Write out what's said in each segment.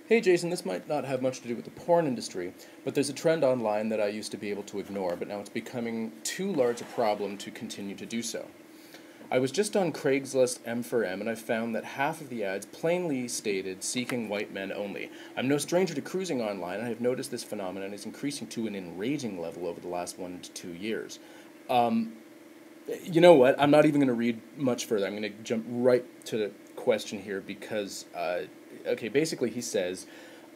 Hey Jason, this might not have much to do with the porn industry, but there's a trend online that I used to be able to ignore, but now it's becoming too large a problem to continue to do so. I was just on Craigslist M for M and I found that half of the ads plainly stated seeking white men only. I'm no stranger to cruising online and I have noticed this phenomenon is increasing to an enraging level over the last 1 to 2 years. Um, you know what? I'm not even going to read much further. I'm going to jump right to the question here because, okay, basically he says,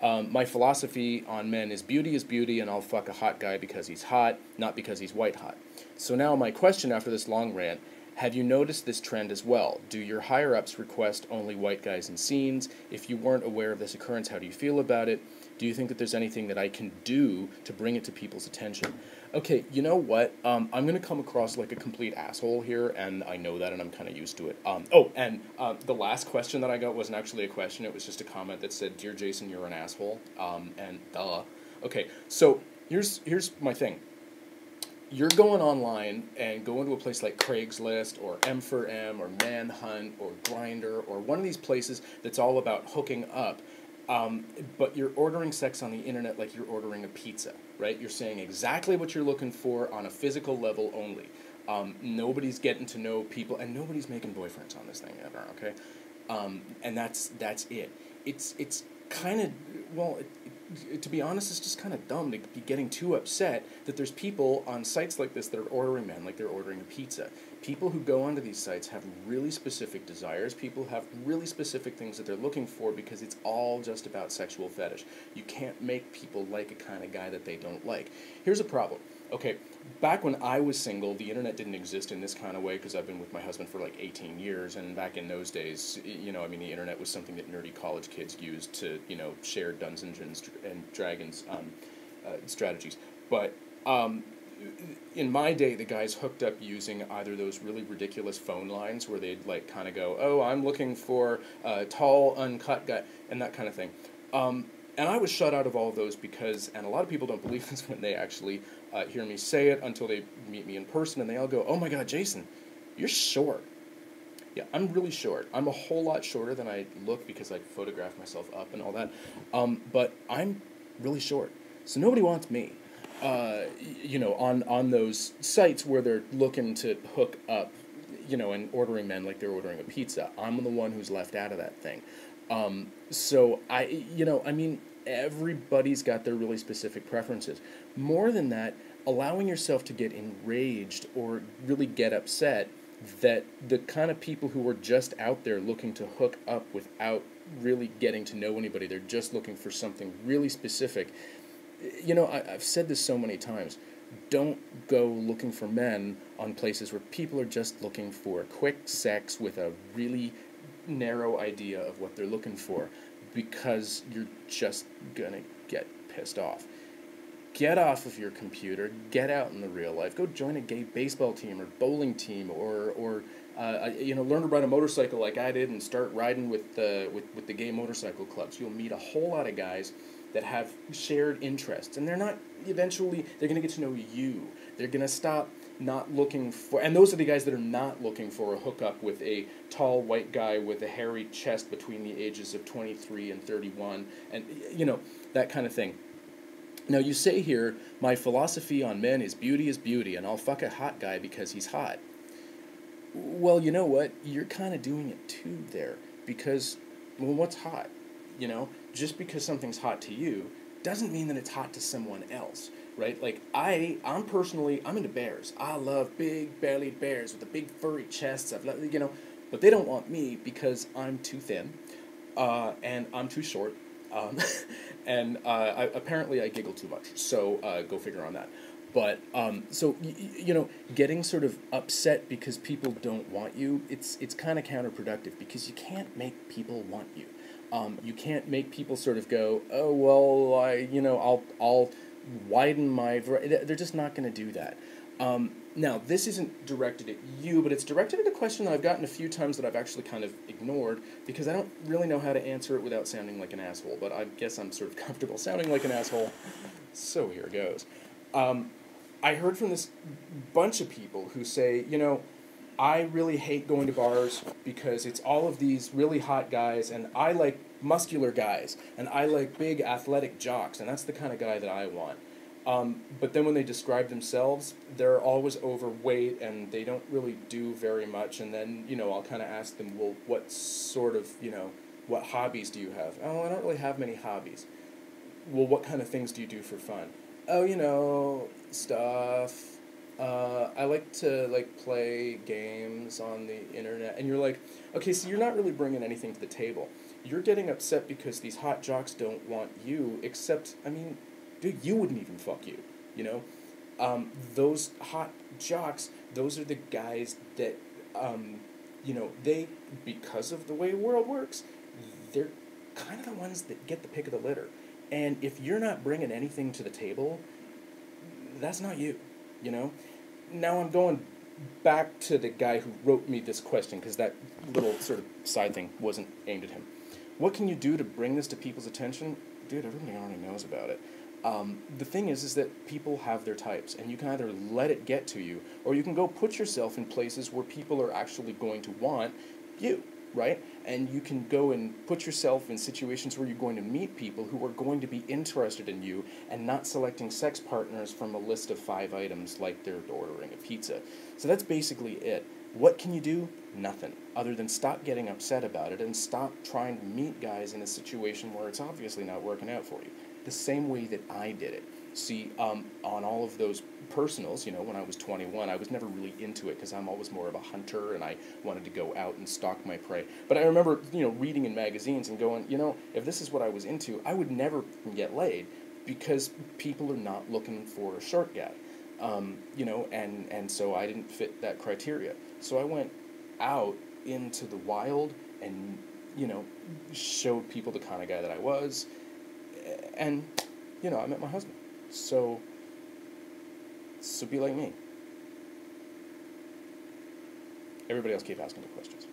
my philosophy on men is beauty, and I'll fuck a hot guy because he's hot, not because he's white hot. So now my question after this long rant, have you noticed this trend as well? Do your higher-ups request only white guys in scenes? If you weren't aware of this occurrence, how do you feel about it? Do you think that there's anything that I can do to bring it to people's attention? Okay, you know what? I'm going to come across like a complete asshole here, and I know that, and I'm kind of used to it. The last question that I got wasn't actually a question. It was just a comment that said, "Dear Jason, you're an asshole." And duh. Okay, so here's my thing. You're going online and going to a place like Craigslist or M for M or Manhunt or Grindr or one of these places that's all about hooking up, but you're ordering sex on the internet like you're ordering a pizza, right? You're saying exactly what you're looking for on a physical level only. Nobody's getting to know people, and nobody's making boyfriends on this thing ever, okay? And that's it. It's kind of, well, to be honest, it's just kind of dumb to be getting too upset that there's people on sites like this that are ordering men like they're ordering a pizza. People who go onto these sites have really specific desires. People have really specific things that they're looking for because it's all just about sexual fetish. You can't make people like a kind of guy that they don't like. Here's a problem. Okay, back when I was single, the internet didn't exist in this kind of way because I've been with my husband for like 18 years, and back in those days, the internet was something that nerdy college kids used to, share Dungeons and Dragons strategies. But in my day, the guys hooked up using either those really ridiculous phone lines where they'd like kind of go, "Oh, I'm looking for a tall, uncut guy," and that kind of thing. And I was shut out of all of those because, and a lot of people don't believe this when they actually hear me say it until they meet me in person, and they all go, "Oh my God, Jason, you're short." Yeah, I'm really short. I'm a whole lot shorter than I look because I photograph myself up and all that. But I'm really short, so nobody wants me. On those sites where they're looking to hook up, and ordering men like they're ordering a pizza. I'm the one who's left out of that thing. So everybody's got their really specific preferences. More than that, allowing yourself to get enraged or really get upset that the kind of people who are just out there looking to hook up without really getting to know anybody, they're just looking for something really specific. I've said this so many times. Don't go looking for men on places where people are just looking for quick sex with a really narrow idea of what they're looking for, because you're just gonna get pissed off. Get off of your computer, get out in the real life, go join a gay baseball team or bowling team, or learn to ride a motorcycle like I did and start riding with the gay motorcycle clubs. You'll meet a whole lot of guys that have shared interests, and they're going to get to know you. They're going to stop not looking for, and those are the guys that are not looking for a hookup with a tall white guy with a hairy chest between the ages of 23 and 31, and, that kind of thing. Now, you say here, my philosophy on men is beauty, and I'll fuck a hot guy because he's hot. Well, you know what? You're kind of doing it too there, because, well, what's hot? Just because something's hot to you doesn't mean that it's hot to someone else, right? Like, I'm into bears. I love big bellied bears with the big furry chests. But they don't want me because I'm too thin, and I'm too short, and apparently I giggle too much. So go figure on that. But getting sort of upset because people don't want you, it's kind of counterproductive because you can't make people want you. You can't make people sort of go, "Oh well, I'll widen my." They're just not going to do that. Now, this isn't directed at you, but it's directed at a question that I've gotten a few times that I've actually kind of ignored because I don't really know how to answer it without sounding like an asshole. But I guess I'm sort of comfortable sounding like an asshole, so here goes. I heard from this bunch of people who say, I really hate going to bars because it's all of these really hot guys, and I like muscular guys, and I like big athletic jocks, and that's the kind of guy that I want. But then when they describe themselves, they're always overweight and they don't really do very much. And then, I'll kind of ask them, well, what sort of, what hobbies do you have? Oh, I don't really have many hobbies. Well, what kind of things do you do for fun? Oh, stuff. I like to play games on the internet. And you're like, okay, so you're not really bringing anything to the table. You're getting upset because these hot jocks don't want you, except, I mean, dude, you wouldn't even fuck you, you know? Those hot jocks, those are the guys that, they, because of the way the world works, they're kind of the ones that get the pick of the litter. And if you're not bringing anything to the table, that's not you, you know? Now I'm going back to the guy who wrote me this question, because that little sort of side thing wasn't aimed at him. What can you do to bring this to people's attention? Dude, everybody already knows about it. The thing is that people have their types, and you can either let it get to you, or you can go put yourself in places where people are actually going to want you, right? And you can go and put yourself in situations where you're going to meet people who are going to be interested in you, and not selecting sex partners from a list of 5 items like they're ordering a pizza. So that's basically it. What can you do? Nothing, other than stop getting upset about it and stop trying to meet guys in a situation where it's obviously not working out for you. The same way that I did it. See, on all of those personals, when I was 21, I was never really into it because I'm always more of a hunter and I wanted to go out and stalk my prey. But I remember, reading in magazines and going, if this is what I was into, I would never get laid because people are not looking for a short guy. And so I didn't fit that criteria. So I went out into the wild and, showed people the kind of guy that I was. And, I met my husband. So be like me. Everybody else keep asking the questions.